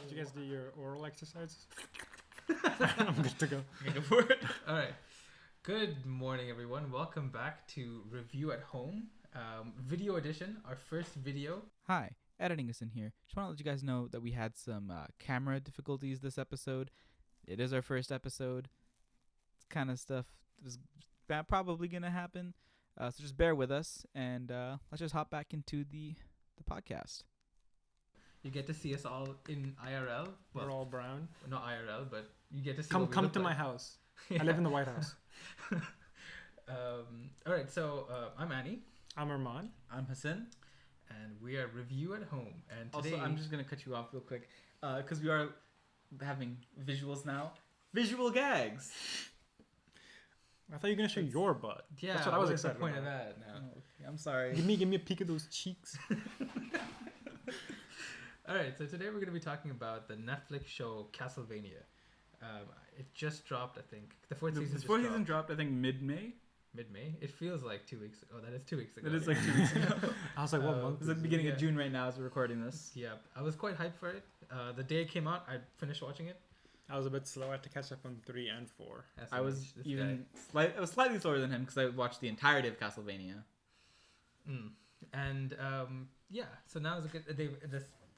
Did you guys do your oral exercises? I'm good to go. Go for it. All right. Good morning, everyone. Welcome back to Review at Home, video edition, our first video. Hi, editing is in here. Just want to let you guys know that we had some camera difficulties this episode. It is our first episode. It's kind of stuff is probably going to happen. So just bear with us, and let's just hop back into the podcast. You get to see us all in IRL. We're all brown. Not IRL, but you get to see Come to my house. Yeah. I live in the White House. All right, so I'm Annie. I'm Arman. I'm Hasan. And we are Review at Home. And today... Also, I'm just going to cut you off real quick because we are having visuals now. Visual gags. I thought you were going to show your butt. Yeah, that's what I was excited the point about. of that now? Oh, okay, I'm sorry. Give me a peek of those cheeks. All right, so today we're going to be talking about the Netflix show Castlevania. It just dropped, I think. The fourth season dropped, I think, mid-May. Mid-May? It feels like 2 weeks ago. Oh, that is 2 weeks ago. It is like 2 weeks ago. I was like, what month? It's the beginning of June right now as we're recording this. Yeah, I was quite hyped for it. The day it came out, I finished watching it. I was a bit slow. I had to catch up on 3 and 4. I was slightly slower than him because I watched the entirety of Castlevania. And yeah, so now is a good.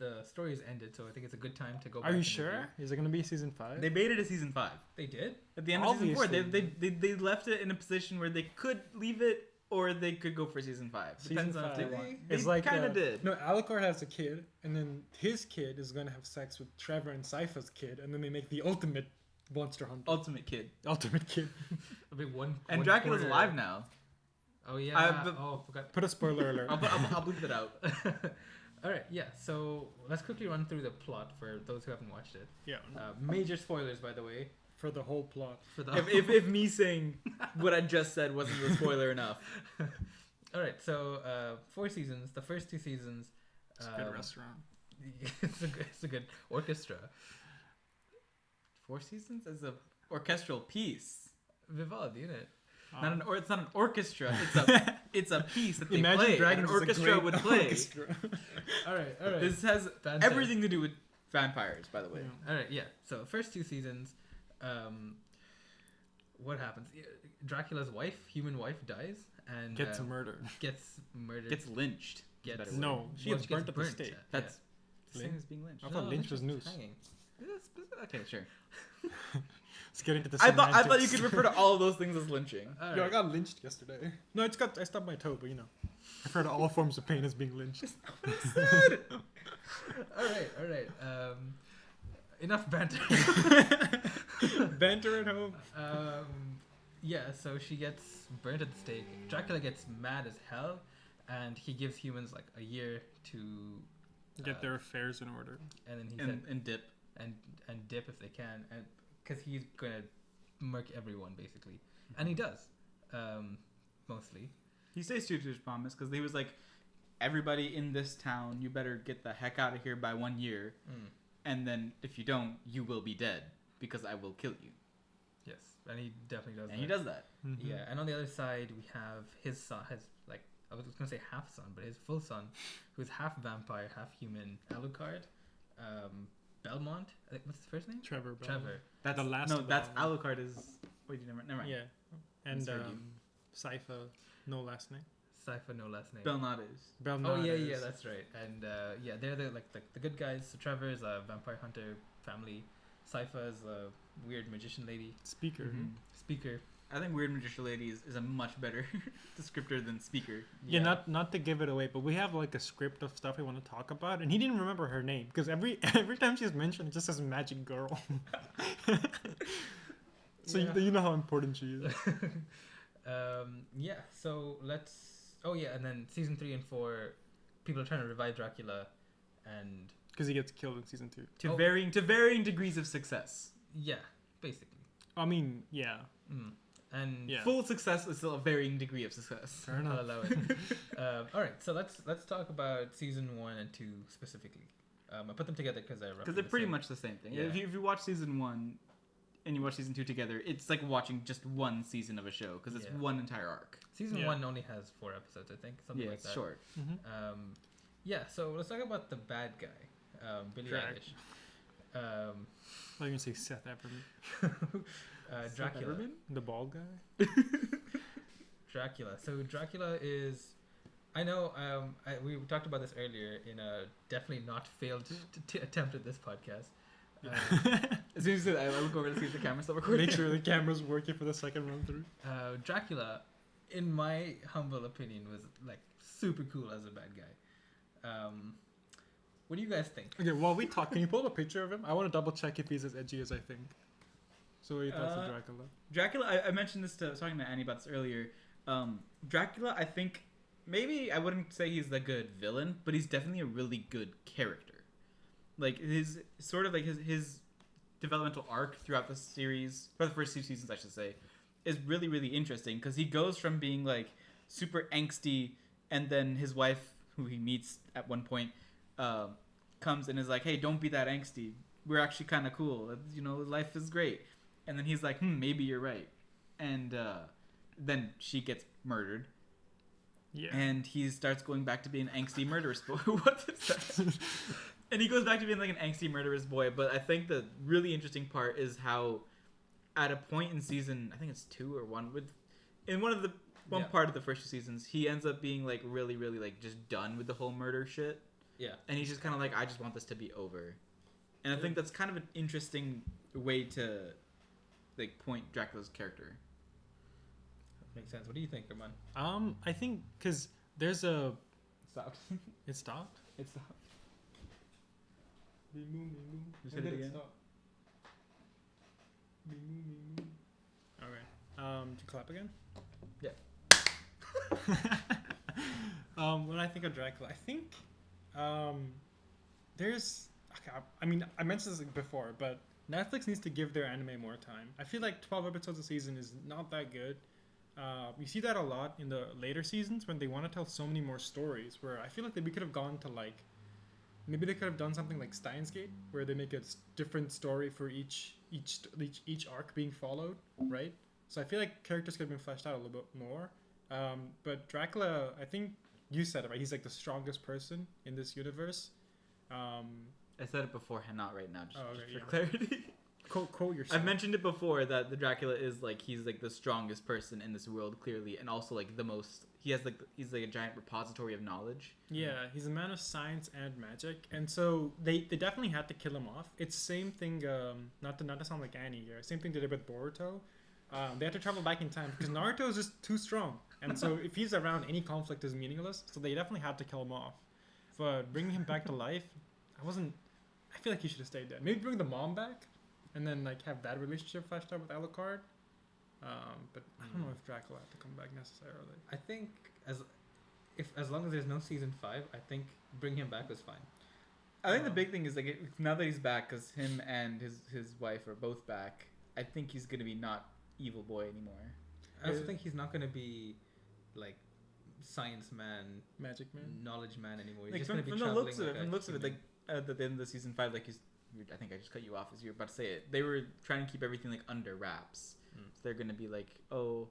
The story has ended, so I think it's a good time to go back. Are you and sure? review. Is it going to be season 5? They baited a season 5. They did? At the end of season 4, they left it in a position where they could leave it or they could go for season 5. Depends on if they want. It's they like kind of did. No, Alucard has a kid, and then his kid is going to have sex with Trevor and Sypha's kid, and then they make the ultimate monster hunter. Ultimate kid. Ultimate kid. A bit one. And one Dracula's quarter. alive now. Oh yeah. Forgot. Put a spoiler alert. I'll bleep it out. All right, yeah. So let's quickly run through the plot for those who haven't watched it. Yeah. Major spoilers, by the way. For the whole plot. For the if me saying what I just said wasn't the spoiler enough. All right, so 4 seasons. The first 2 seasons. It's a good restaurant. it's a good orchestra. 4 seasons as a orchestral piece. Vivaldi, isn't it? It's not an orchestra. It's a piece that they Imagine play. Dragons An orchestra would play. Orchestra. All right. This has everything to do with vampires, by the way. Yeah. All right, yeah. So first 2 seasons, what happens? Dracula's human wife, dies and Gets murdered. Gets lynched. She gets burnt at the stake. That's the same as being lynched. I thought lynch was noose. Hanging. Okay, sure. Let's get into the I thought you could refer to all of those things as lynching. All Yo, right. I got lynched yesterday. No, I stubbed my toe, but I refer to all forms of pain as being lynched. All right. Enough banter. Banter at home. Yeah, so she gets burnt at the stake. Dracula gets mad as hell, and he gives humans like a year to Get their affairs in order. And then he and dip. And dip if they can, and because he's gonna murk everyone basically, and he does, mostly. He stays true to his promise because he was like, everybody in this town, you better get the heck out of here by 1 year, and then if you don't, you will be dead because I will kill you. Yes, and he definitely does. And he does that. Mm-hmm. Yeah, and on the other side we have his son, I was gonna say half son, but his full son, who's half vampire, half human, Alucard. Belmont. What's his first name? Trevor. That's the last. No, that's Alucard. Wait, never mind. Yeah, and Sypha, no last name. Sypha, no last name. Belnades. Oh yeah, that's right. And they're the good guys. So Trevor is a vampire hunter family. Sypha is a weird magician lady. Speaker. Mm-hmm. Speaker. I think weird magician lady is a much better descriptor than speaker. Yeah, not to give it away, but we have like a script of stuff we want to talk about, and he didn't remember her name because every time she's mentioned, it just says magic girl. So you know how important she is. Yeah. So let's. Oh yeah, and then season 3 and 4, people are trying to revive Dracula, and because he gets killed in season 2 to varying degrees of success. Yeah, basically. I mean, yeah. And full success is still a varying degree of success. Fair enough. I'll allow it. All right, so let's talk about season 1 and 2 specifically. I put them together because they're pretty much the same thing. Yeah. If you watch season 1 and you watch season 2 together, it's like watching just one season of a show because it's one entire arc. Season 1 only has 4 episodes, I think, something like that. Yeah, short. Yeah, so let's talk about the bad guy, Billie Eilish. Um, I'm gonna say Seth Everman. Dracula. The bald guy. Dracula. So Dracula is, I know. We talked about this earlier in a definitely not failed attempt at this podcast. As soon as you said I look over to see if the camera's still recording. Make sure the camera's working for the second run through. Dracula, in my humble opinion, was like super cool as a bad guy. What do you guys think? Okay, while we talk, can you pull up a picture of him? I want to double check if he's as edgy as I think. So what are your thoughts on Dracula? Dracula, I mentioned this I was talking to Annie about this earlier. Dracula, I think maybe I wouldn't say he's the good villain, but he's definitely a really good character. Like his sort of like his developmental arc throughout the series, for the first 2 seasons, I should say, is really really interesting because he goes from being like super angsty, and then his wife, who he meets at one point, comes and is like, "Hey, don't be that angsty. We're actually kind of cool. You know, life is great." And then he's like, "Maybe you're right." And then she gets murdered. Yeah. And he starts going back to being an angsty murderous boy. What is that? And he goes back to being like an angsty murderous boy. But I think the really interesting part is how, at a point in season, I think it's 2 or 1, in one part of the first 2 seasons, he ends up being like really, really like just done with the whole murder shit. Yeah. And he's just kind of like, I just want this to be over. And I think that's kind of an interesting way to like point Dracula's character. Makes sense. What do you think, Arman? I think because there's a. Stopped. It stopped. It stopped. Just hit it again. Okay. Did you clap again? Yeah. When I think of Dracula, I think there's. Okay, I mean, I mentioned this before, but Netflix needs to give their anime more time. I feel like 12 episodes a season is not that good. You see that a lot in the later seasons when they want to tell so many more stories. Where I feel like we could have gone to like. Maybe they could have done something like Steins Gate, where they make a different story for each arc being followed, right? So I feel like characters could have been fleshed out a little bit more. But Dracula, I think you said it right. He's like the strongest person in this universe. I said it before, and not right now, just for yeah. clarity. Quote yourself. I've mentioned it before that the Dracula is like he's like the strongest person in this world, clearly, and also like the most. He's like a giant repository of knowledge. Yeah, he's a man of science and magic, and so they definitely had to kill him off. It's the same thing. Not to sound like Annie here. Same thing they did with Boruto. They had to travel back in time because Naruto is just too strong, and so if he's around, any conflict is meaningless. So they definitely had to kill him off. But bringing him back to life, I feel like he should have stayed dead. Maybe bring the mom back, and then like have that relationship fleshed out with Alucard. But I don't know if Dracula had to come back necessarily. I think as long as there's no season 5, I think bring him back was fine. I think the big thing is like now that he's back, because him and his wife are both back. I think he's gonna be not evil boy anymore. I also think he's not gonna be like science man, Magic man, knowledge man anymore. He's Like just from, gonna be from the traveling looks of like it, from the looks of it, like at the end of the season 5, like I think I just cut you off as you were about to say it. They were trying to keep everything like under wraps. So they're gonna be like, "Oh,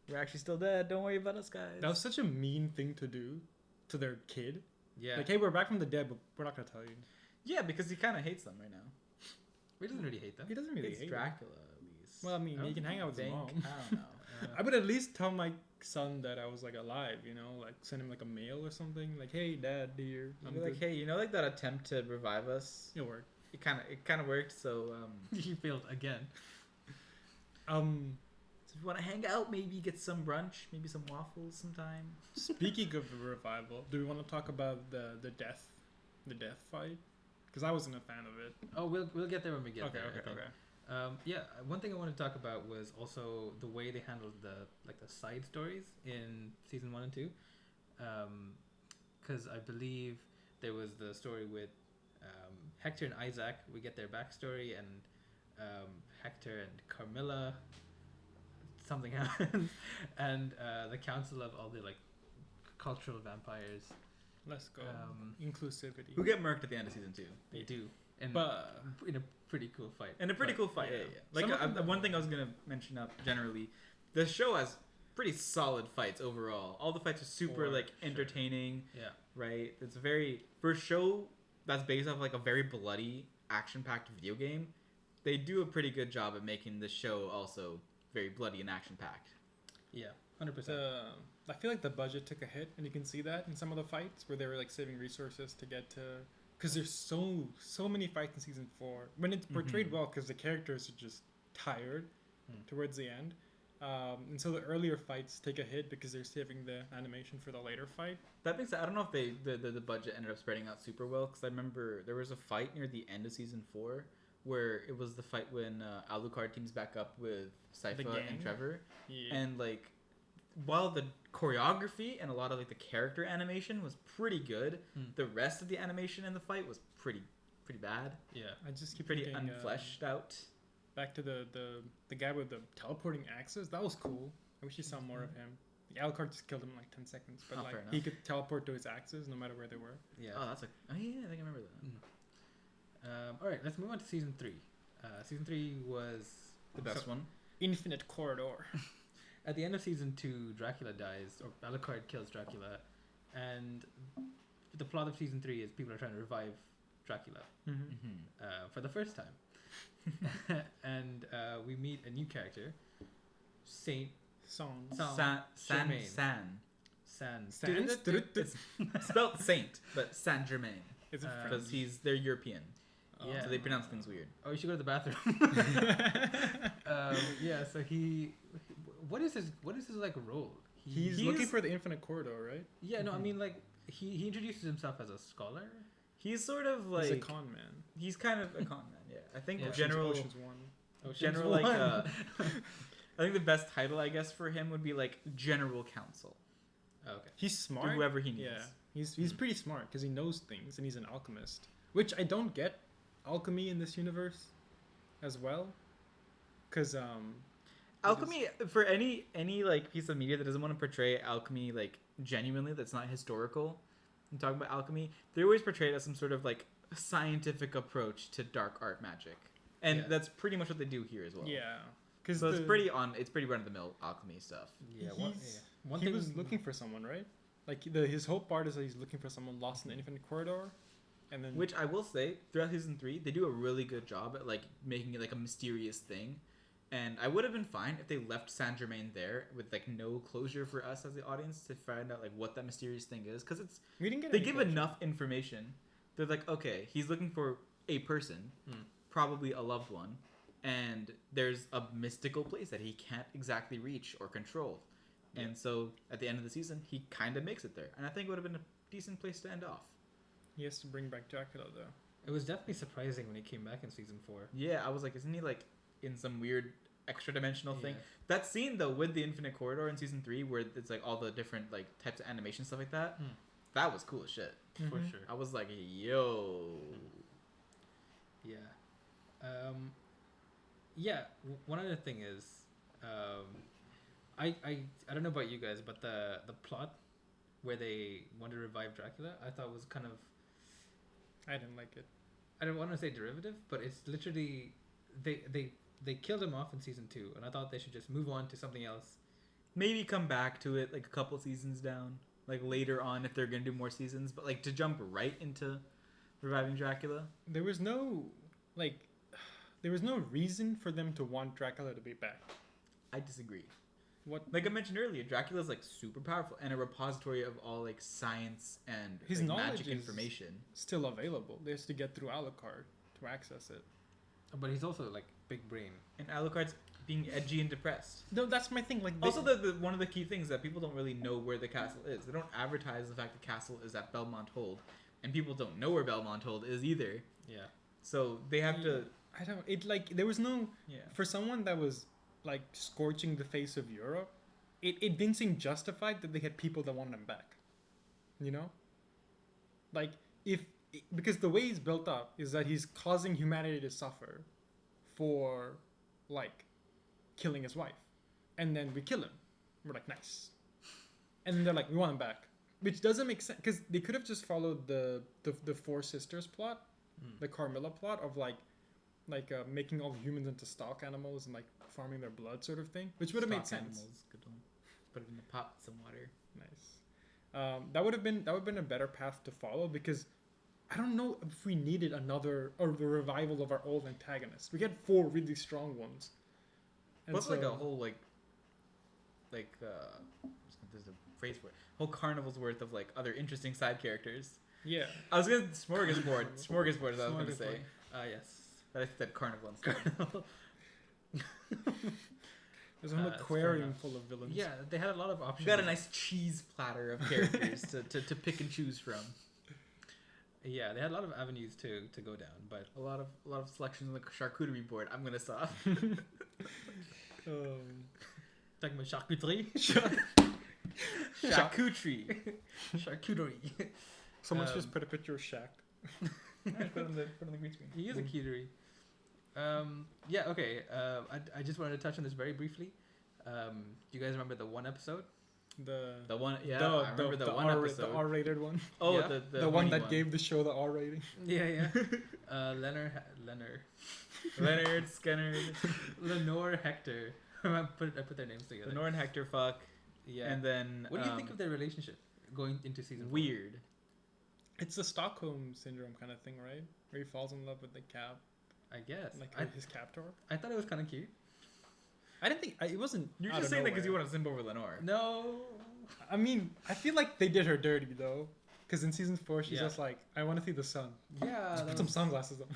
we're actually still dead. Don't worry about us, guys." that was such a mean thing to do to their kid. yeah. Like, hey, we're back from the dead, but we're not gonna tell you. Yeah, because he kind of hates them right now. He doesn't really hate them. He doesn't really It's hate Dracula, at least. Well, I mean, I he can hang out with his Think- mom. I don't know. I would at least tell my son that I was like alive, you know, like send him like a mail or something, like, "Hey, Dad, dear." I'd be like, "Hey, you know, like that attempt to revive us? It'll work. It kind of worked. So, He failed again. so if you want to hang out, maybe get some brunch, maybe some waffles sometime." Speaking of the revival, do we want to talk about the death fight? Because I wasn't a fan of it. Oh, we'll get there when we get there. I think. Okay. Yeah, one thing I want to talk about was also the way they handled the side stories in season 1 and 2, because I believe there was the story with Hector and Isaac. We get their backstory, and Hector and Carmilla. Something happens, and the council of all the like cultural vampires. Let's go. Inclusivity. Who get murked at the end of season 2? They do, and But in a pretty cool fight. And a pretty But, cool fight. yeah. Yeah. Some of Like one thing I was gonna mention up generally, the show has pretty solid fights overall. All the fights are super For like sure. entertaining. Yeah. Right. It's very for a show that's based off like a very bloody action-packed video game, they do a pretty good job at making the show also very bloody and action-packed. Yeah, 100%. I feel like the budget took a hit, and you can see that in some of the fights where they were like saving resources to get to, because there's so many fights in season 4 when it's portrayed well, because the characters are just tired towards the end, and so the earlier fights take a hit because they're saving the animation for the later fight. That being said, I don't know if the budget ended up spreading out super well, because I remember there was a fight near the end of season 4 where it was the fight when Alucard teams back up with Sypha and Trevor, and like while the choreography and a lot of like the character animation was pretty good, the rest of the animation in the fight was pretty bad. Yeah, I just keep pretty thinking, unfleshed out. Back to the guy with the teleporting axes. That was cool. I wish you saw more of him. The Alucard just killed him in like 10 seconds, but like he could teleport to his axes no matter where they were. Yeah. Oh, that's oh yeah, I think I remember that. All right, let's move on to season 3. Season 3 was The best one. Infinite Corridor. At the end of season 2, Dracula dies, or Alucard kills Dracula, and the plot of season 3 is people are trying to revive Dracula for the first time. And we meet a new character, Saint Song. San. It's spelled Saint, but Saint Germain. Is it Because they're European. Yeah. So they pronounce things weird. Oh, you should go to the bathroom. Yeah. So what is his like role? He's looking for the Infinite Corridor, right? Yeah. No, I mean like he introduces himself as a scholar. He's sort of like He's a con man. He's kind of a con man. Yeah, I think Yeah. Ocean's 1. general like I think the best title I guess for him would be like General Counsel. Oh, okay. He's smart. Whoever he needs. Yeah, he's pretty smart because he knows things and he's an alchemist, which I don't get alchemy in this universe as well, because alchemy for any like piece of media that doesn't want to portray alchemy like genuinely, that's not historical and talking about alchemy, they always portray it as some sort of like scientific approach to dark art magic, and that's pretty much what they do here as well. Yeah, because so it's pretty run of the mill alchemy stuff. Yeah. One thing was looking for someone, right? Like his whole part is that he's looking for someone lost in the Infinite Corridor. And then, which I will say, throughout season 3, they do a really good job at like making it like a mysterious thing, and I would have been fine if they left Saint Germain there with like no closure for us as the audience to find out like what that mysterious thing is, because we didn't get. They give enough information. They're like, okay, he's looking for a person, probably a loved one, and there's a mystical place that he can't exactly reach or control, and so at the end of the season, he kind of makes it there, and I think it would have been a decent place to end off. He has to bring back Dracula, though. It was definitely surprising when he came back in season 4. Yeah, I was like, isn't he like in some weird extra dimensional thing? That scene though with the Infinite Corridor in season 3, where it's like all the different like types of animation stuff like that, that was cool as shit. For sure. I was like, yo. Yeah. Yeah. One other thing is, I don't know about you guys, but the plot where they want to revive Dracula, I thought was kind of. I didn't like it. I don't want to say derivative, but it's literally they killed him off in season 2, and I thought they should just move on to something else. Maybe come back to it like a couple seasons down, like later on if they're gonna do more seasons. But like to jump right into reviving Dracula, there was no reason for them to want Dracula to be back. I disagree. What? Like I mentioned earlier, Dracula's like super powerful and a repository of all like science and his like, knowledge magic information. Still available. They have to get through Alucard to access it. But he's also like big brain. And Alucard's being edgy and depressed. No, that's my thing. Like also, the one of the key things that people don't really know where the castle is. They don't advertise the fact the castle is at Belmont Hold, and people don't know where Belmont Hold is either. Yeah. So they have to. I don't. It like there was no. Yeah. For someone that was like scorching the face of Europe, it didn't seem justified that they had people that wanted him back. You know. Like because the way he's built up is that he's causing humanity to suffer, for, like, killing his wife, and then we kill him. We're like, nice. And then they're like, we want him back, which doesn't make sense because they could have just followed the Four Sisters plot, the Carmilla plot of like making all humans into stock animals and like farming their blood sort of thing, which would have made sense. Animals, good one. Put it in a pot with some water. Nice. That would have been a better path to follow because I don't know if we needed a revival of our old antagonists. We had 4 really strong ones. And What's like so- a whole there's a phrase for it. Whole carnival's worth of like other interesting side characters. Yeah. I was gonna smorgasbord. Smorgasbord is what I was gonna Smorgasbord. say. Yes. But I said carnival instead. There's an That's fair aquarium enough. full of villains. Yeah, they had a lot of We options. got a nice cheese platter of characters to pick and choose from. Yeah, they had a lot of avenues to go down, but A lot of selections on the charcuterie board. I'm gonna stop. talking about charcuterie. Charcuterie. Charcuterie. Someone should just put a picture of Shaq. put on the green screen. He is a cuterie. Yeah, okay. I just wanted to touch on this very briefly. Do you guys remember the one episode? The one, yeah, the, I remember the one episode. the R-rated one. Oh, Yeah. the one honey that gave the show the R rating. Yeah. Leonard, Leonard, Skennard, Lenore, Hector. I put their names together. Lenore and Hector fuck, Yeah. and then What do you think of their relationship going into season 4? weird? It's the Stockholm syndrome kind of thing, right? Where he falls in love with the cap, I guess. like his captor. I thought it was kind of cute. I didn't think it wasn't. You're out just of saying that because you nowhere. want to simp over Lenore. No. I mean, I feel like they did her dirty though, because in season 4 she's Yeah. just like, I want to see the sun. Yeah. Just put some sunglasses on.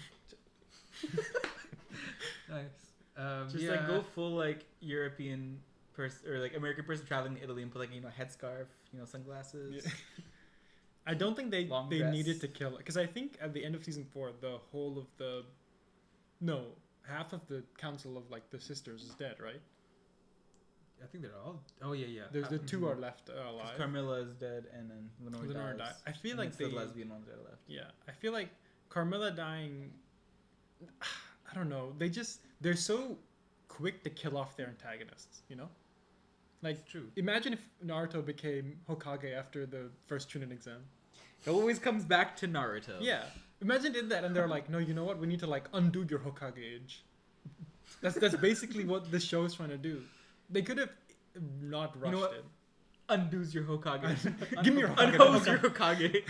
Nice. Just like go full like European person or like American person traveling to Italy and put like headscarf, sunglasses. Yeah. I don't think they Long they dress. needed to kill, because I think at the end of season 4 the whole of the half of the council of like the sisters is dead, right? I think they're all. Oh yeah. There's the 2 are left 'Cause alive. Carmilla is dead and then Lenore died. dies. I feel And like it's they the lesbian ones that are left. Yeah, I feel like Carmilla dying. I don't know. They're so quick to kill off their antagonists. Like True. imagine if Naruto became Hokage after the first Chunin exam. It always comes back to Naruto. Yeah, imagine did that and they're like, no, you know what? We need to like undo your Hokage age. That's basically what this show is trying to do. They could have not rushed know what? it. Undoes your Hokage. Give me your Hokage. Unhose your Hokage.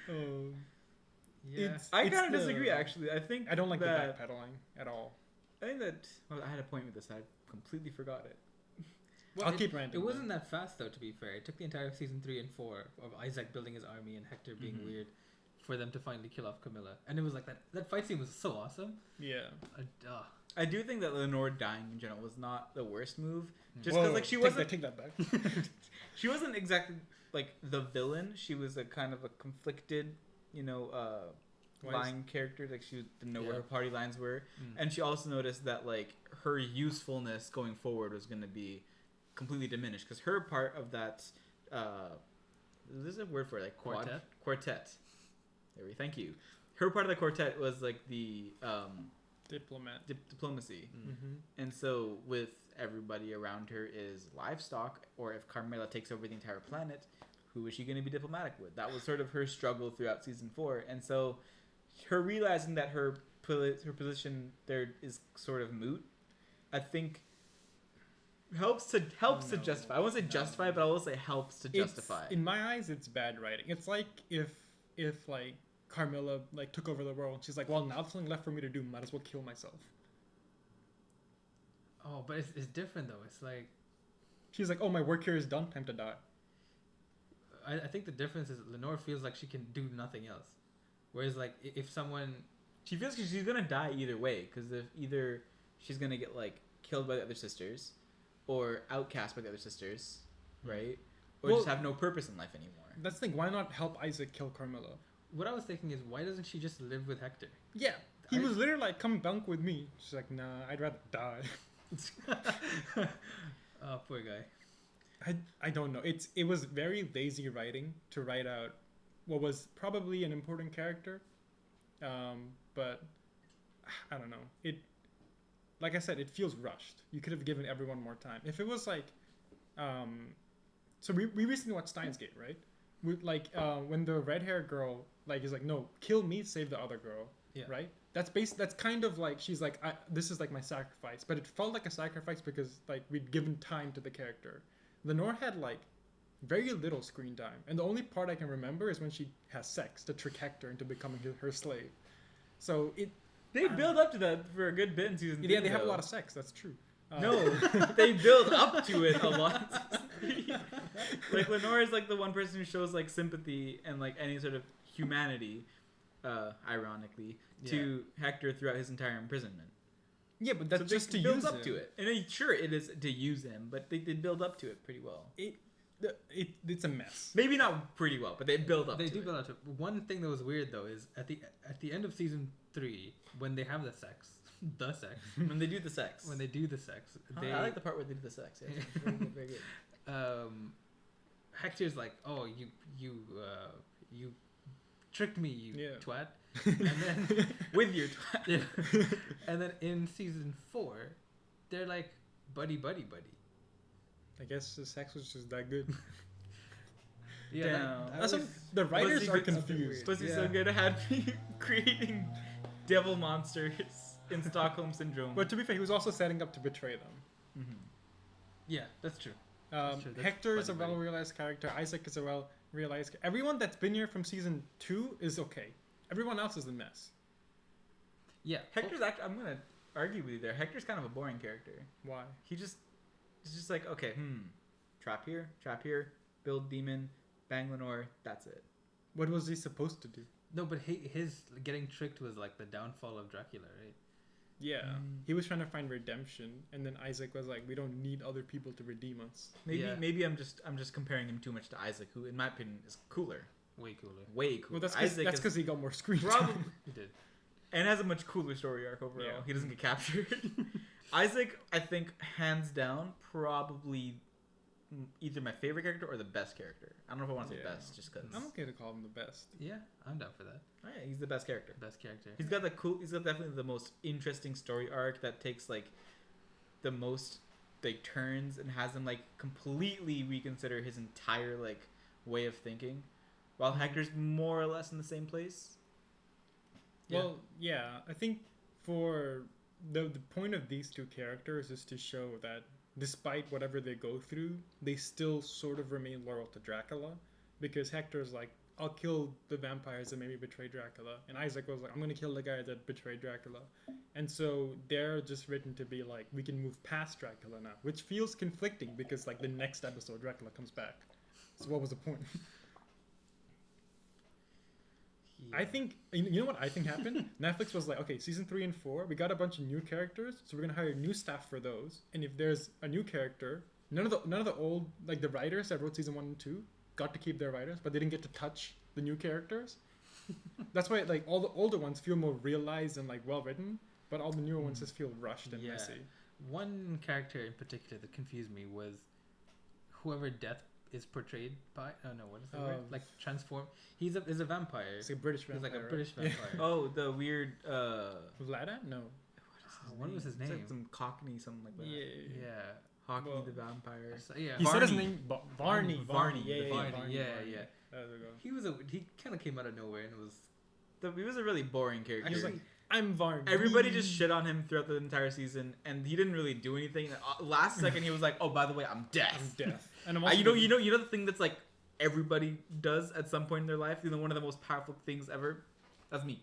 Um, Yeah. it's- I it's kind of the- disagree actually. I think I don't like that. the backpedaling at all. I think that I had a point with this. I completely forgot it. Well, I'll it- keep ranting. It wasn't that fast though. To be fair, it took the entire season 3 and 4 of Isaac building his army and Hector being Mhm. weird for them to finally kill off Camilla. And it was like that fight scene was so awesome. Yeah. I do think that Lenore dying in general was not the worst move. Just Whoa, because like she take that back. she wasn't exactly like the villain. She was a kind of a conflicted, lying character. Like she didn't know where Yeah. her party lines were, Mm. and she also noticed that like her usefulness going forward was going to be completely diminished because her part of that. There's a word for it, like quartet. Thank you. Her part of the quartet was like the Diplomat. diplomacy. Mm-hmm. And so, with everybody around her is livestock, or if Carmilla takes over the entire planet, who is she going to be diplomatic with? That was sort of her struggle throughout season 4. And so, her realizing that her position there is sort of moot, I think helps to justify. I won't say justify, but I will say helps to justify. In my eyes, it's bad writing. It's like if like Carmilla like took over the world. She's like, well, now there's something left for me to do. Might as well kill myself. Oh, but it's different though. It's like She's like, oh, my work here is done. Time to die. I think the difference is Lenore feels like she can do nothing else, whereas like if someone She feels like she's gonna die either way, because if either she's gonna get like killed by the other sisters, or outcast by the other sisters, right? Or Well- just have no purpose in life anymore. That's the thing. Why not help Isaac kill Carmilla? what I was thinking is why doesn't she just live with Hector? Yeah. He I- was literally like, come bunk with me. She's like, nah, I'd rather die. Oh, poor guy. I don't know. It was very lazy writing to write out what was probably an important character, but I don't know. Like I said, it feels rushed. You could have given everyone more time. If it was like, so we recently watched Steins Gate, right? When the red hair girl like is like, no, kill me, save the other girl, Yeah. right? That's kind of like she's like, this is like my sacrifice, but it felt like a sacrifice because like we'd given time to the character. Lenore had like very little screen time. And the only part I can remember is when she has sex to trick Hector into becoming her slave. So They build up to that for a good bit in season 3. yeah, they have a lot of sex. That's true. No, they build up to it a lot. Like Lenore is like the one person who shows like sympathy and like any sort of humanity, ironically, to Hector throughout his entire imprisonment. Yeah, but that's So just they to build use up him. to it, and sure it is to use him, but they build up to it pretty well. It's a mess. Maybe not pretty well, but they build up. They to do it. build up to it. One thing that was weird though is at the end of season 3 when they have the sex, When they do the sex. when they do the sex, they I like the part where they do the sex. Yeah, very good, very good. Hector's like, oh you tricked me, you Yeah. twat, and then With your twat. and then in season 4 they're like buddy. I guess the sex was just that good. Yeah, Damn. that That's was- what, the writers Pussy are bits of confused. Pussy's Yeah. so good at creating devil monsters in Stockholm Syndrome. But to be fair, he was also setting up to betray them. Mhm. yeah, that's true. That's true. That's Hector is a buddy. well-realized character. Isaac is a well-realized. Everyone that's been here from season 2 is okay. Everyone else is a mess. Yeah, Hector's actually, I'm gonna argue with you there. Hector's kind of a boring character. Why? He's just like, okay, trap here, build demon, bang Lenore, that's it. What was he supposed to do? no, but his getting tricked was like the downfall of Dracula, right? Yeah, he was trying to find redemption, and then Isaac was like, "We don't need other people to redeem us." Maybe I'm just comparing him too much to Isaac, who in my opinion is cooler, Way cooler. way cooler. Well, that's Isaac is because he got more screen time. probably He did. and has a much cooler story arc overall. Yeah. He doesn't get captured. Isaac, I think, hands down, probably either my favorite character or the best character. I don't know if I want to say Yeah. best, just because. I'm okay to call him the best. Yeah, I'm down for that. Oh, yeah, he's the best character. Best character. He's got definitely the most interesting story arc that takes like the most like turns and has him like completely reconsider his entire like way of thinking, while Hector's more or less in the same place. Yeah. Well, yeah, I think for the point of these two characters is to show that despite whatever they go through, they still sort of remain loyal to Dracula, because Hector's like, I'll kill the vampires that maybe betray Dracula, and Isaac was like, I'm gonna kill the guy that betrayed Dracula. And so they're just written to be like, we can move past Dracula now, which feels conflicting because like the next episode Dracula comes back. So what was the point? Yeah. I think you know what I think happened. Netflix was like, okay, season 3 and 4, we got a bunch of new characters, so we're gonna hire new staff for those. And if there's a new character, none of the old like the writers that wrote season 1 and 2 got to keep their writers, but they didn't get to touch the new characters. That's why like all the older ones feel more realized and like well written, but all the newer ones just feel rushed and Yeah. messy. One character in particular that confused me was whoever Death is portrayed by. Oh no, what is the word? Like transform. He's a vampire. It's a British He's vampire. like a right? British Yeah. vampire. Oh, the weird. Vlada? No. What was his It's name? like some Cockney, something like that. Yeah. Yeah. Hockey Well, the vampire. So, yeah. He said his Varney. name Varney. Varney. Yeah, Varney, Varney, yeah, Varney. yeah. There we go. He kind of came out of nowhere and it was. He was a really boring character. He was like, I'm Varney. Everybody just shit on him throughout the entire season, and he didn't really do anything. Last second, he was like, "Oh, by the way, I'm deaf." I'm deaf. And I'm also you know the thing that's like everybody does at some point in their life. One of the most powerful things ever. That's me.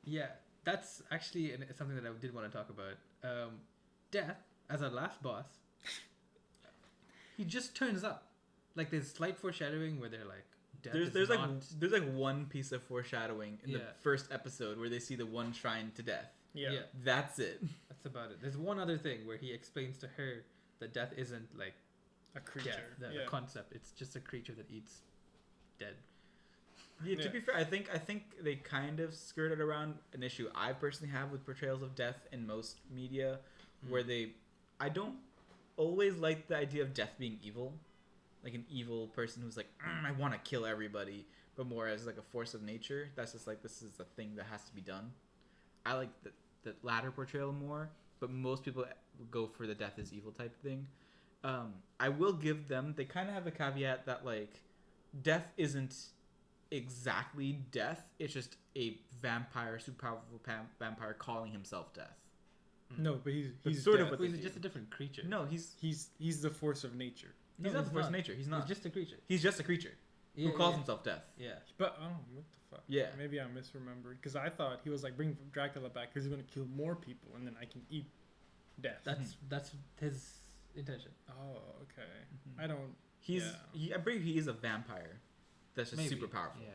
Yeah, that's actually something that I did want to talk about. Death as our last boss. He just turns up. Like there's slight foreshadowing where they're like, Death There's is not... like one piece of foreshadowing in the Yeah. first episode where they see the one shrine to death. Yeah. Yeah. That's it. That's about it. There's one other thing where he explains to her that death isn't like A creature. death, the Yeah. concept. It's just a creature that eats dead. Yeah, to Yeah. be fair, I think they kind of skirted around an issue I personally have with portrayals of death in most media, where I don't always like the idea of death being evil, like an evil person who's like, I want to kill everybody, but more as like a force of nature. That's just like, this is a thing that has to be done. I like the latter portrayal more, but most people go for the death is evil type thing. I will give them, they kind of have a caveat that like death isn't exactly death, it's just a vampire, super powerful vampire calling himself death. No, but he's sort of death. what Or is they it do. just a different creature? No, he's He's the force of nature. He's not the force of nature. He's not. He's just a creature. He's just a creature who calls himself Death. Yeah. But oh, what the fuck? Yeah. Maybe I misremembered because I thought he was like bring Dracula back because he's gonna kill more people and then I can eat death. That's his intention. Oh, okay. Mhm. I don't. I believe he is a vampire. That's just super powerful. Yeah.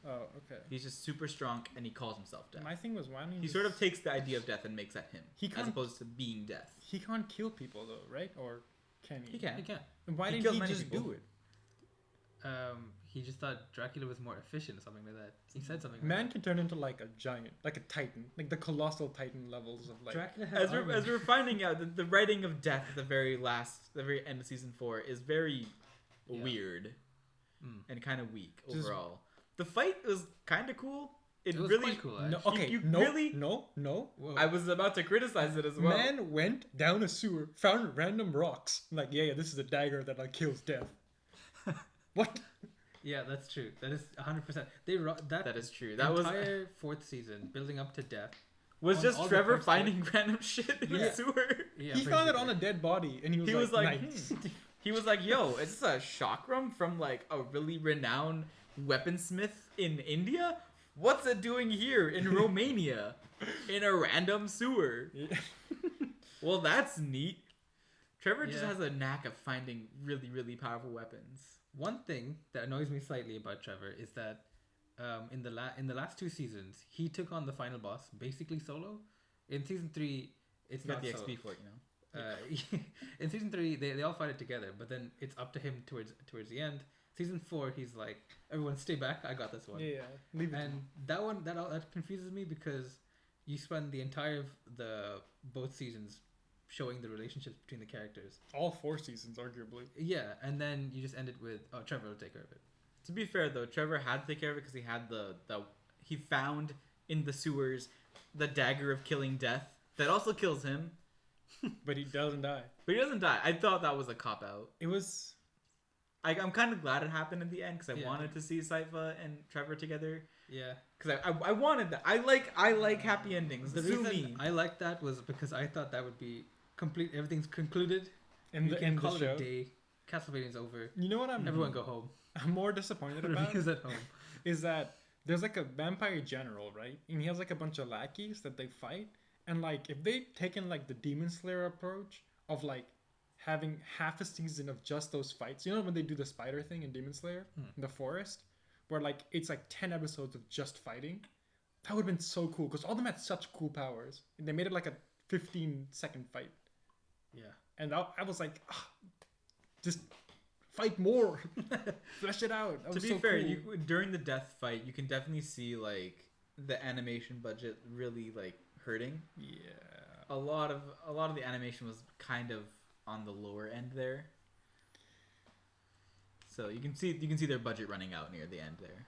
Oh, okay. He's just super strong and he calls himself Death. My thing was why don't He just- sort of takes the idea of death and makes that him, He as can't- opposed to being Death. He can't kill people though, right? Or can he? He can. He can. And why He didn't kills he many just people. do it? He just thought Dracula was more efficient or something like that. He said something. Man like can turn into like a giant, like a titan, like the colossal titan levels of that. like. Dracula has As we're finding out, the writing of Death at the very end of season 4 is very Yeah. weird Mm. and kind of weak Just- overall. The fight was kind of cool. It was really. quite cool. No, Actually. okay, you no, really- no. Whoa. I was about to criticize it as well. Man went down a sewer, found random rocks. Like, yeah, this is a dagger that like kills death. What? Yeah, that's true. That is 100%. That is true. That was entire fourth season building up to death. was on just all the Trevor parts finding random shit in the Yeah. sewer. Yeah, He found it on a dead body, and he was like, nice. He was like, "Yo, is this a chakram from like a really renowned weaponsmith in India? What's it doing here in Romania, in a random sewer? Well, that's neat." Trevor just Yeah. has a knack of finding really, really powerful weapons. One thing that annoys me slightly about Trevor is that in the last 2 seasons he took on the final boss basically solo. In season 3, it's He's got not the solo. XP for it, you know. In season 3, they all fight it together, but then it's up to him towards the end. Season 4, he's like, "Everyone, stay back! I got this one." Yeah, leave it. And that confuses me because you spend the entire both seasons showing the relationships between the characters. All 4 seasons, arguably. Yeah, and then you just end it with, "Oh, Trevor will take care of it." To be fair though, Trevor had to take care of it because he had he found in the sewers the dagger of killing death that also kills him, But he doesn't die. but he doesn't die. I thought that was a cop out. It was. I'm kind of glad it happened in the end because I Yeah. wanted to see Sypha and Trevor together Yeah. because I wanted that. I like happy endings. The Sue reason me. I liked that was because I thought that would be complete. Everything's concluded. In the, can in the call it show. a day. Castlevania's over. You know what Everyone go home. I'm more disappointed about Reviews at home. is that there's like a vampire general, right? And he has like a bunch of lackeys that they fight. And like if they'd taken like the Demon Slayer approach of like having half a season of just those fights, you know when they do the spider thing in Demon Slayer in the forest, where like it's like 10 episodes of just fighting, that would have been so cool because all of them had such cool powers. And they made it like a 15-second fight. Yeah. And I was like, just fight more, flesh it out. That To was be so fair, cool. during the death fight, you can definitely see like the animation budget really like hurting. Yeah. A lot of the animation was kind of on the lower end there. So you can see their budget running out near the end there.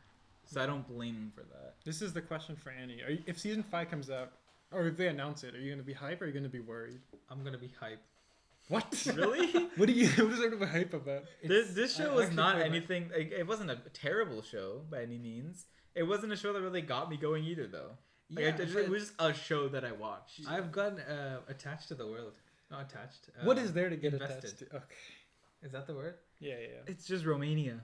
So I don't blame them for that. This is the question for Annie. If season 5 comes out, or if they announce it, are you gonna be hype or are you gonna be worried? I'm gonna be hype. What? Really? What is there to be hype about? This show was actually not quite anything. It wasn't a terrible show by any means. It wasn't a show that really got me going either, though. Like, Yeah, it was just a show that I watched. I've gotten attached to the world. Not attached. What is there to get invested. attached to? Okay. Is that the word? Yeah. It's just Romania.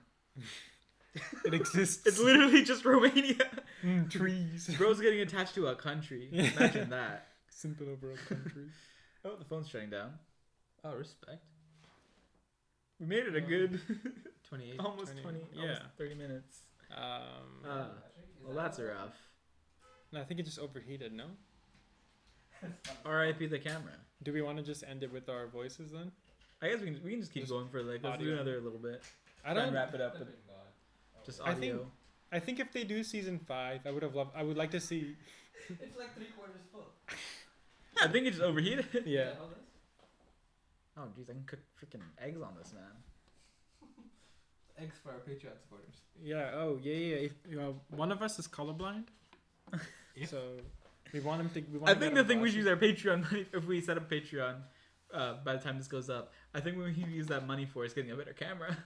It exists. It's literally just Romania. Trees. Bro's getting attached to a country. Imagine that. Simple over a country. Oh, the phone's shutting down. Oh, respect. We made it a good 28. almost 20, 20, yeah. almost 30 minutes. Well, that's rough. No, I think it just overheated. No. R.I.P. the camera. Do we want to just end it with our voices then? I guess we can just keep Just going for like let's do audio. another little bit. I Try and don't. wrap it up with just I think- audio. I think if they do season 5, I would have loved. I would like to see. It's like 3/4 full. I think it just overheated. Yeah. Oh jeez, I can cook freaking eggs on this, man. Eggs for our Patreon supporters. Yeah. Oh, yeah. If one of us is colorblind, so we want him to. I think the thing we should use our Patreon money if we set up Patreon. By the time this goes up, I think what we use that money for is getting a better camera.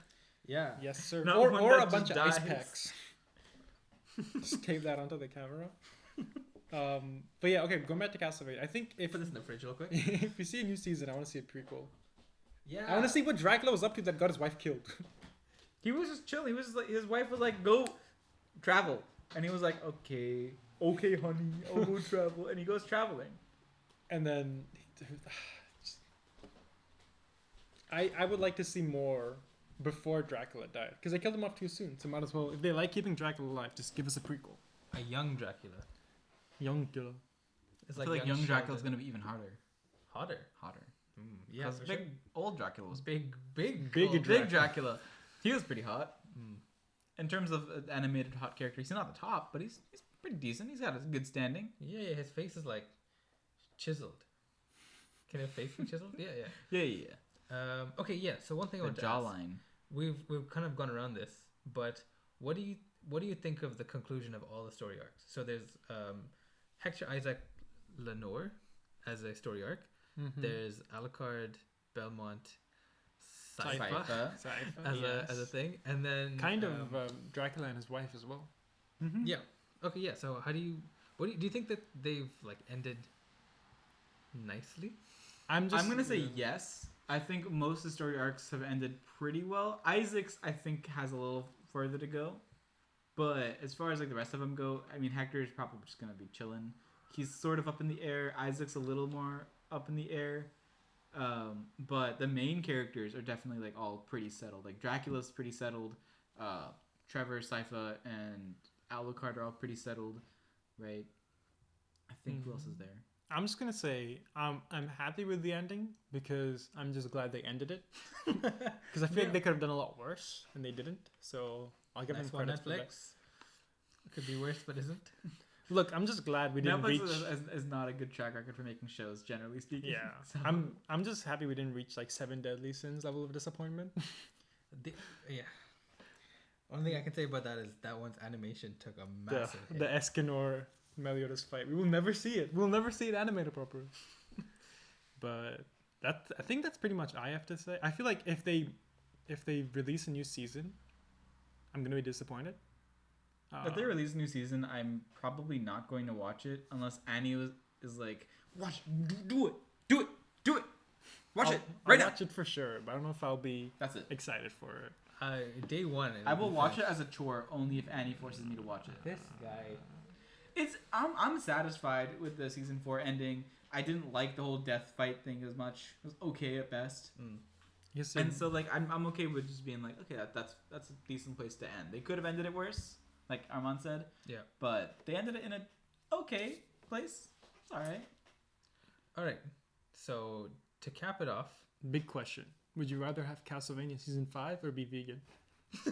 Yeah. Yes, sir. Not Or, one or that a bunch just of ice dies. packs. Just tape that onto the camera. But yeah, okay. Going back to Castlevania, I think if Put this in the fridge real quick. if we see a new season, I want to see a prequel. Yeah. I want to see what Dracula was up to that got his wife killed. He was just chilling. He was just like, his wife was like, go travel. And he was like, okay, honey, I'll go travel. And he goes traveling. And then, I would like to see more before Dracula died, because they killed him off too soon. So might as well, if they like keeping Dracula alive, just give us a prequel. A young Dracula. Young killer. It's I feel like young Dracula's going to be even harder. hotter. Hotter. Yeah, Because for big sure. old Dracula was Big big Dracula. He was pretty hot. Mm. In terms of animated hot character, he's not the top, but he's pretty decent. He's got a good standing. Yeah, his face is like chiseled. Can a face be chiseled? Yeah. Okay, yeah. So one thing I The want to ask, jawline. we've kind of gone around this, but what do you think of the conclusion of all the story arcs? So there's Hector Isaac Lenore as a story arc. Mm-hmm. There's Alucard, Belmont, Sypha Sypha. as a thing, and then Kind of Dracula and his wife as well. Mm-hmm. yeah. Okay, yeah. So how do you think that they've like ended nicely? I'm gonna say yes. I think most of the story arcs have ended pretty well. Isaac's, I think, has a little further to go, but as far as like the rest of them go, I mean, Hector is probably just gonna be chilling. He's sort of up in the air. Isaac's a little more up in the air, but the main characters are definitely like all pretty settled. Like Dracula's pretty settled. Trevor, Sypha, and Alucard are all pretty settled, right? I think who else is there? I'm just gonna say I'm happy with the ending, because I'm just glad they ended it. Because I feel like they could have done a lot worse and they didn't. So I'll give Next them one, credit for that. Netflix. Could be worse, but isn't. Look, I'm just glad we didn't reach. Netflix is not a good track record for making shows, generally speaking. Yeah, So- I'm just happy we didn't reach like 7 Deadly Sins level of disappointment. Yeah. Only thing I can say about that is that one's animation took a the massive hit. the Escanor Meliodas fight. We will never see it. We'll never see it animated properly. But I think that's pretty much I have to say. I feel like if they release a new season, I'm gonna be disappointed. If they release a new season, I'm probably not going to watch it unless Annie is like, watch, do it, watch it I'll right now. watch it for sure, but I don't know if I'll be That's it. excited for it. Day one. I will watch it as a chore only if Annie forces me to watch it. This guy. I'm satisfied with the season 4 ending. I didn't like the whole death fight thing as much. It was okay at best. Yes, And so like I'm okay with just being like, okay, that's a decent place to end. They could have ended it worse, like Armand said. Yeah. But they ended it in a okay place. It's all right. All right. So to cap it off, big question: would you rather have Castlevania season 5 or be vegan?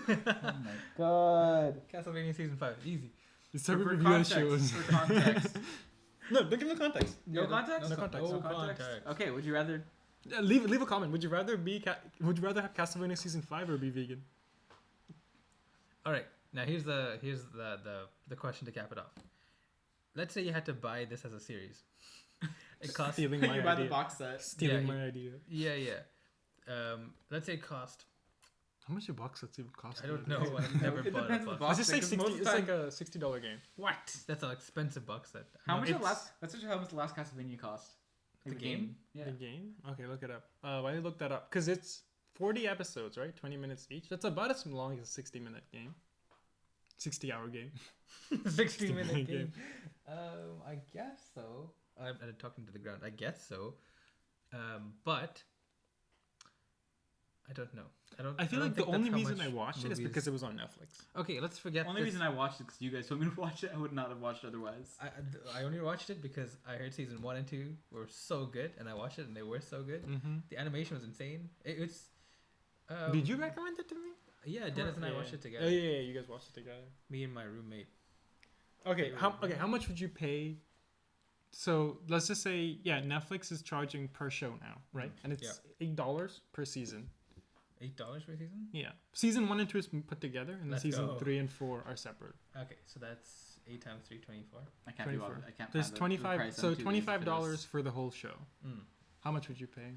Oh my god. Castlevania season 5, easy. It's For review context, shows. for context. No, don't give me context. No Yeah, context? no context. No No context? context. Okay, would you rather Leave a comment. Would you rather have Castlevania season 5 or be vegan? All right. Now here's the question to cap it off. Let's say you had to buy this as a series. It costs. Stealing my you buy the idea. box set? Stealing Yeah, my idea. Yeah. Let's say it cost. How much a box sets even cost? I don't know. I've never It bought a depends on the box. box. Let's just say Because 60. most of It's the like time- a $60 game. What? That's an expensive box set. How No, much it's- let's search how much the last Castlevania cost. The Like game? Yeah. The game? Okay, look it up. Why did you look that up? Because it's 40 episodes, right? 20 minutes each. That's about as long as a 60-minute game. 60-hour game. 60-minute game. I guess so. I'm talking to the ground. I guess so. But I don't know. I feel like the think only that's how reason I much watched it is movies- because it was on Netflix. Okay, let's forget. Only this. reason I watched it because you guys told me to watch it. I would not have watched it otherwise. I only watched it because I heard season 1 and 2 were so good, and I watched it and they were so good. Mm-hmm. The animation was insane. It's. Did you recommend it to me? Yeah, Dennis and I watched it together. Oh, yeah, you guys watched it together. Me and my roommate. Okay, how much would you pay? So let's just say, Netflix is charging per show now, right? And it's $8 per season. $8 per season? Yeah, season 1 and 2 is put together, and then Let's season go. 3 and 4 are separate. Okay, so that's 8 times 3, 24. I can't do all 24. I can't. There's find the 25. price So on Tuesdays for $25 this. for the whole show. Mm. How much would you pay?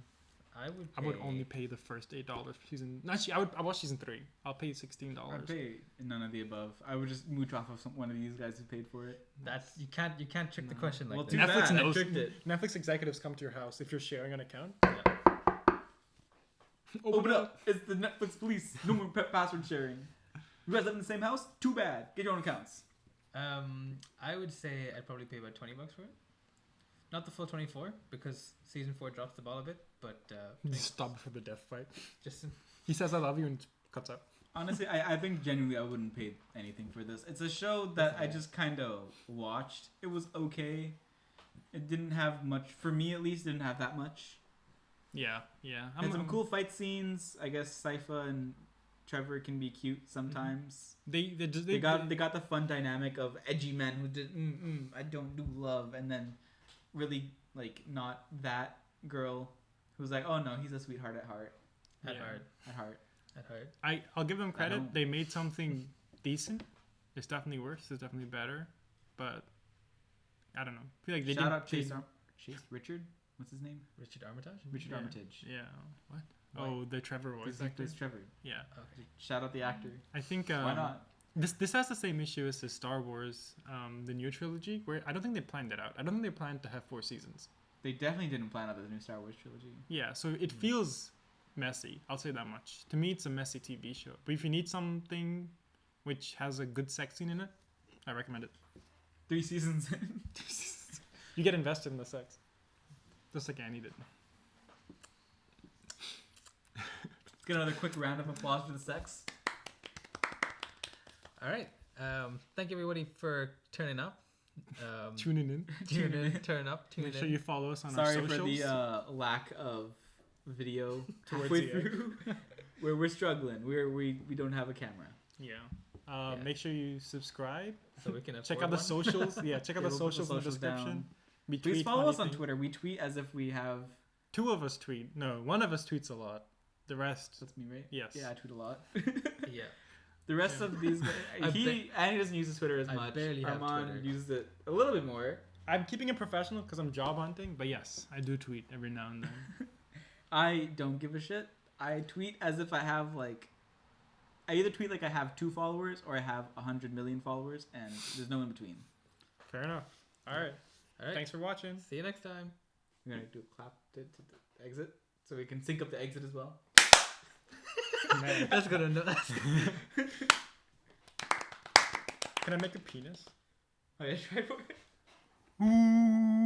I would. I would only pay the first $8 per season. Actually, I watch season 3. I'll pay $16. I'd pay none of the above. I would just mooch off of one of these guys who paid for it. That's you can't trick the No. question like Well, that. too Netflix bad. I knows. tricked it. Netflix executives come to your house if you're sharing an account. Open up. It's the Netflix police. No more password sharing. You guys live in the same house? Too bad. Get your own accounts. I would say I'd probably pay about $20 for it. Not the full 24 because season 4 drops the ball a bit, but Just stop before the death fight. just He says I love you and cuts out. Honestly, I think genuinely I wouldn't pay anything for this. It's a show that I just kind of watched. It was okay. It didn't have much, for me at least, didn't have that much. Yeah. Had some cool fight scenes. I guess Sypha and Trevor can be cute sometimes. They got the fun dynamic of edgy men who did I don't do love, and then really like not that girl who's like, oh no, he's a sweetheart at heart. at At heart. I'll give them I credit. don't- They made something decent. It's definitely worse. It's definitely better. But I don't know. I feel like they Shout didn't. out Chase Richard. What's his name? Richard Armitage. Richard Yeah. Armitage. Yeah. What? Why? Oh, the Trevor voice He actor. plays Trevor. Yeah. Okay. Shout out the actor. I think. Why not? This has the same issue as the Star Wars, the new trilogy, where I don't think they planned it out. I don't think they planned to have 4 seasons. They definitely didn't plan out the new Star Wars trilogy. Yeah, so it feels messy. I'll say that much. To me, it's a messy TV show. But if you need something which has a good sex scene in it, I recommend it. 3 seasons in. You get invested in the sex. Just like Annie did. Let's get another quick round of applause for the sex. All right. Thank you everybody for turning up. Tuning in. Turn up. Tune Make in. sure you follow us on our Sorry socials. for the lack of video Towards halfway the end. through. We're struggling. We don't have a camera. Yeah. Yeah. Make sure you subscribe. So we can Check afford out the one. socials. Yeah, check out Yeah, the we'll put the socials in the socials description. down. We Please tweet follow funny us on things. Twitter. We tweet as if we have. 2 of us tweet. No, 1 of us tweets a lot. The rest, That's me, right? yes. Yeah, I tweet a lot. Yeah. The rest Yeah. of these, Andy doesn't use his Twitter as I much. barely have Armand Twitter. uses it a little bit more. I'm keeping it professional because I'm job hunting. But yes, I do tweet every now and then. I don't give a shit. I tweet as if I have like. I either tweet like I have 2 followers or I have 100 million followers, and there's no in between. Fair enough. All right. All right. Thanks for watching. See you next time. We're gonna do a clap to the exit, so we can sync up the exit as well. Man. That's good enough. Can I make a penis? Oh yeah, try for it. Ooh.